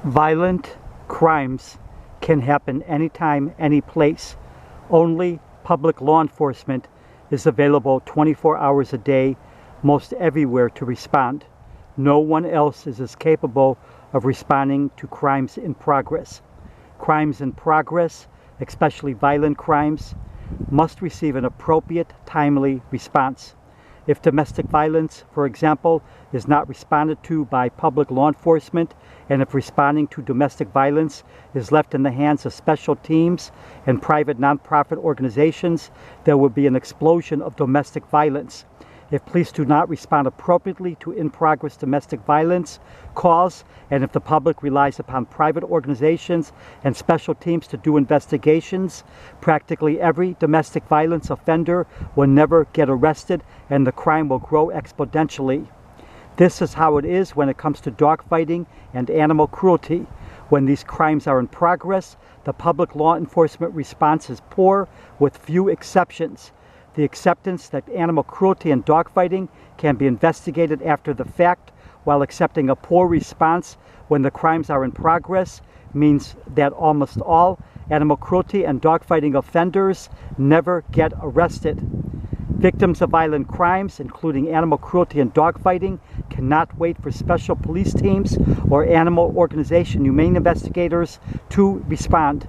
Violent crimes can happen anytime, any place. Only public law enforcement is available 24 hours a day, most everywhere, to respond. No one else is as capable of responding to crimes in progress. Crimes in progress, especially violent crimes, must receive an appropriate, timely response. If domestic violence, for example, is not responded to by public law enforcement, and if responding to domestic violence is left in the hands of special teams and private nonprofit organizations, there will be an explosion of domestic violence. If police do not respond appropriately to in-progress domestic violence calls, and if the public relies upon private organizations and special teams to do investigations, practically every domestic violence offender will never get arrested and the crime will grow exponentially. This is how it is when it comes to dogfighting and animal cruelty. When these crimes are in progress, the public law enforcement response is poor, with few exceptions. The acceptance that animal cruelty and dogfighting can be investigated after the fact, while accepting a poor response when the crimes are in progress, means that almost all animal cruelty and dogfighting offenders never get arrested. Victims of violent crimes, including animal cruelty and dogfighting, cannot wait for special police teams or animal organization humane investigators to respond.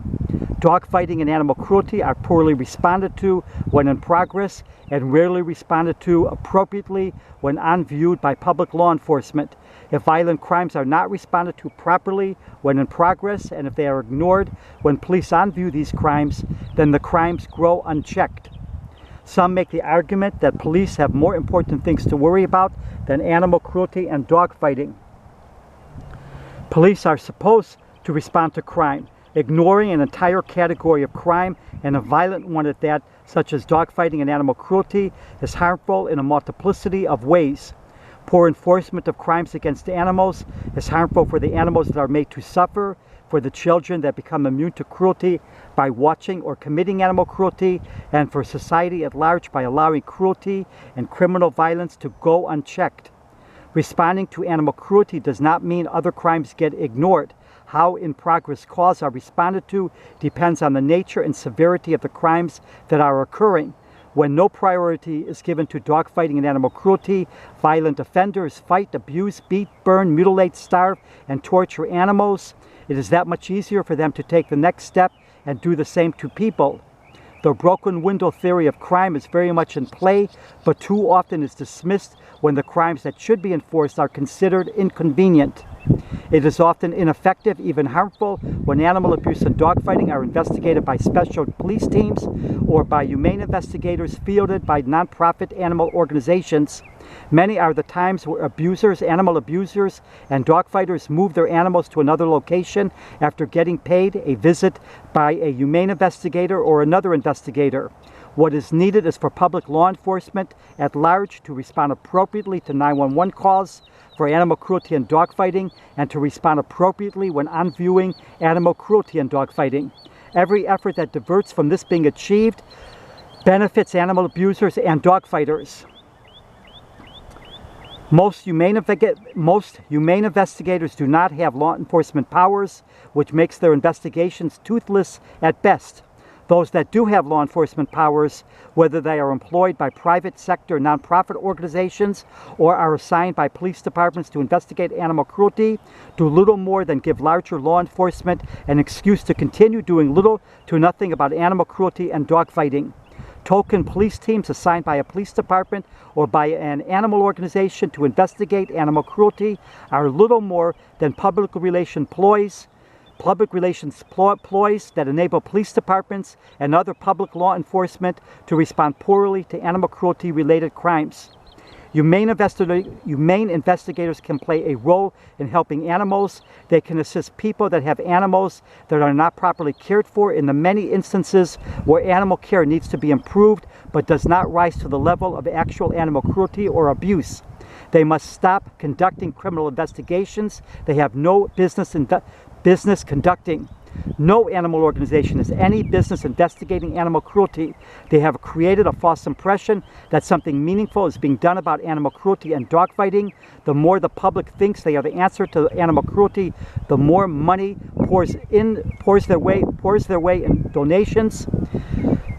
Dogfighting and animal cruelty are poorly responded to when in progress and rarely responded to appropriately when unviewed by public law enforcement. If violent crimes are not responded to properly when in progress, and if they are ignored when police unview these crimes, then the crimes grow unchecked. Some make the argument that police have more important things to worry about than animal cruelty and dogfighting. Police are supposed to respond to crime. Ignoring an entire category of crime, and a violent one at that, such as dogfighting and animal cruelty, is harmful in a multiplicity of ways. Poor enforcement of crimes against animals is harmful for the animals that are made to suffer, for the children that become immune to cruelty by watching or committing animal cruelty, and for society at large by allowing cruelty and criminal violence to go unchecked. Responding to animal cruelty does not mean other crimes get ignored. How in-progress calls are responded to depends on the nature and severity of the crimes that are occurring. When no priority is given to dogfighting and animal cruelty, violent offenders fight, abuse, beat, burn, mutilate, starve, and torture animals. It is that much easier for them to take the next step and do the same to people. The broken window theory of crime is very much in play, but too often is dismissed when the crimes that should be enforced are considered inconvenient. It is often ineffective, even harmful, when animal abuse and dogfighting are investigated by special police teams or by humane investigators fielded by nonprofit animal organizations. Many are the times where abusers, animal abusers, and dogfighters move their animals to another location after getting paid a visit by a humane investigator or another investigator. What is needed is for public law enforcement at large to respond appropriately to 911 calls for animal cruelty and dogfighting, and to respond appropriately when unviewing animal cruelty and dogfighting. Every effort that diverts from this being achieved benefits animal abusers and dogfighters. Most humane investigators do not have law enforcement powers, which makes their investigations toothless at best. Those that do have law enforcement powers, whether they are employed by private sector nonprofit organizations or are assigned by police departments to investigate animal cruelty, do little more than give larger law enforcement an excuse to continue doing little to nothing about animal cruelty and dogfighting. Token police teams assigned by a police department or by an animal organization to investigate animal cruelty are little more than public relations ploys that enable police departments and other public law enforcement to respond poorly to animal cruelty-related crimes. Humane investigators can play a role in helping animals. They can assist people that have animals that are not properly cared for in the many instances where animal care needs to be improved but does not rise to the level of actual animal cruelty or abuse. They must stop conducting criminal investigations they have no business conducting. No animal organization has any business investigating animal cruelty. They have created a false impression that something meaningful is being done about animal cruelty and dogfighting. The more the public thinks they are the answer to animal cruelty, the more money pours their way in donations,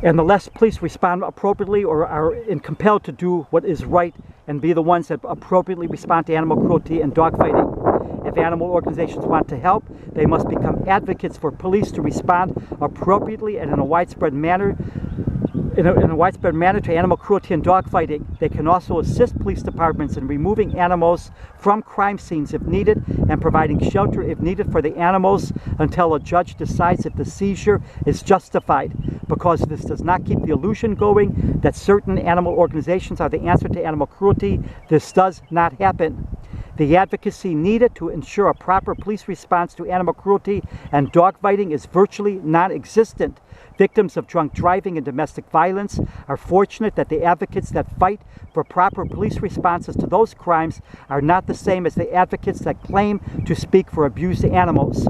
and the less police respond appropriately or are compelled to do what is right and be the ones that appropriately respond to animal cruelty and dogfighting. If animal organizations want to help, they must become advocates for police to respond appropriately and in a widespread manner to animal cruelty and dogfighting. They can also assist police departments in removing animals from crime scenes if needed and providing shelter if needed for the animals until a judge decides if the seizure is justified. Because this does not keep the illusion going that certain animal organizations are the answer to animal cruelty, this does not happen. The advocacy needed to ensure a proper police response to animal cruelty and dogfighting is virtually non-existent. Victims of drunk driving and domestic violence are fortunate that the advocates that fight for proper police responses to those crimes are not the same as the advocates that claim to speak for abused animals.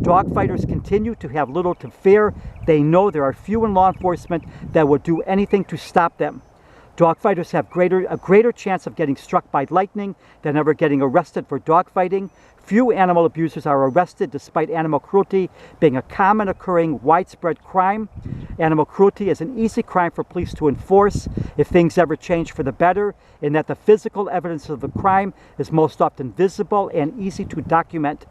Dogfighters continue to have little to fear. They know there are few in law enforcement that will do anything to stop them. Dogfighters have a greater chance of getting struck by lightning than ever getting arrested for dogfighting. Few animal abusers are arrested despite animal cruelty being a common occurring widespread crime. Animal cruelty is an easy crime for police to enforce if things ever change for the better, in that the physical evidence of the crime is most often visible and easy to document.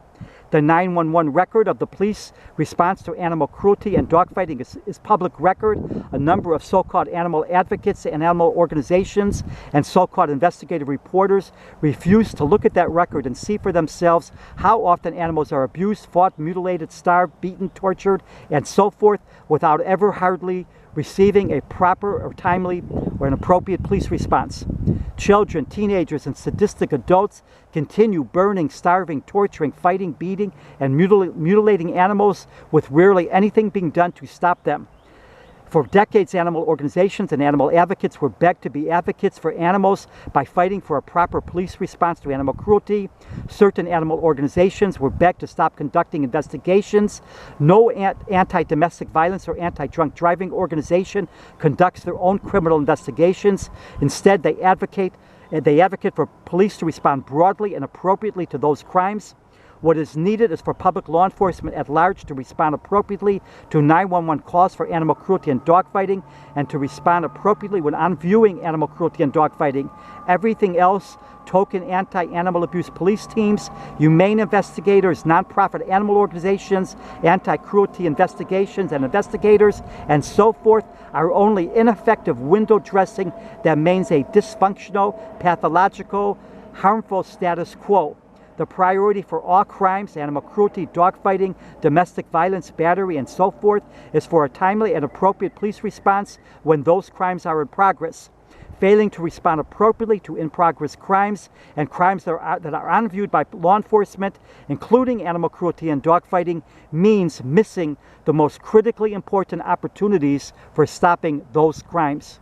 The 911 record of the police response to animal cruelty and dogfighting is public record. A number of so-called animal advocates and animal organizations and so-called investigative reporters refuse to look at that record and see for themselves how often animals are abused, fought, mutilated, starved, beaten, tortured, and so forth without ever hardly receiving a proper or timely or an appropriate police response. Children, teenagers, and sadistic adults continue burning, starving, torturing, fighting, beating, and mutilating animals with rarely anything being done to stop them. For decades, animal organizations and animal advocates were begged to be advocates for animals by fighting for a proper police response to animal cruelty. Certain animal organizations were begged to stop conducting investigations. No anti-domestic violence or anti-drunk driving organization conducts their own criminal investigations. Instead, they advocate for police to respond broadly and appropriately to those crimes. What is needed is for public law enforcement at large to respond appropriately to 911 calls for animal cruelty and dogfighting, and to respond appropriately when on viewing animal cruelty and dogfighting. Everything else, token anti-animal abuse police teams, humane investigators, nonprofit animal organizations, anti-cruelty investigations and investigators, and so forth, are only ineffective window dressing that maintains a dysfunctional, pathological, harmful status quo. The priority for all crimes, animal cruelty, dogfighting, domestic violence, battery, and so forth, is for a timely and appropriate police response when those crimes are in progress. Failing to respond appropriately to in-progress crimes and crimes that are unviewed by law enforcement, including animal cruelty and dogfighting, means missing the most critically important opportunities for stopping those crimes.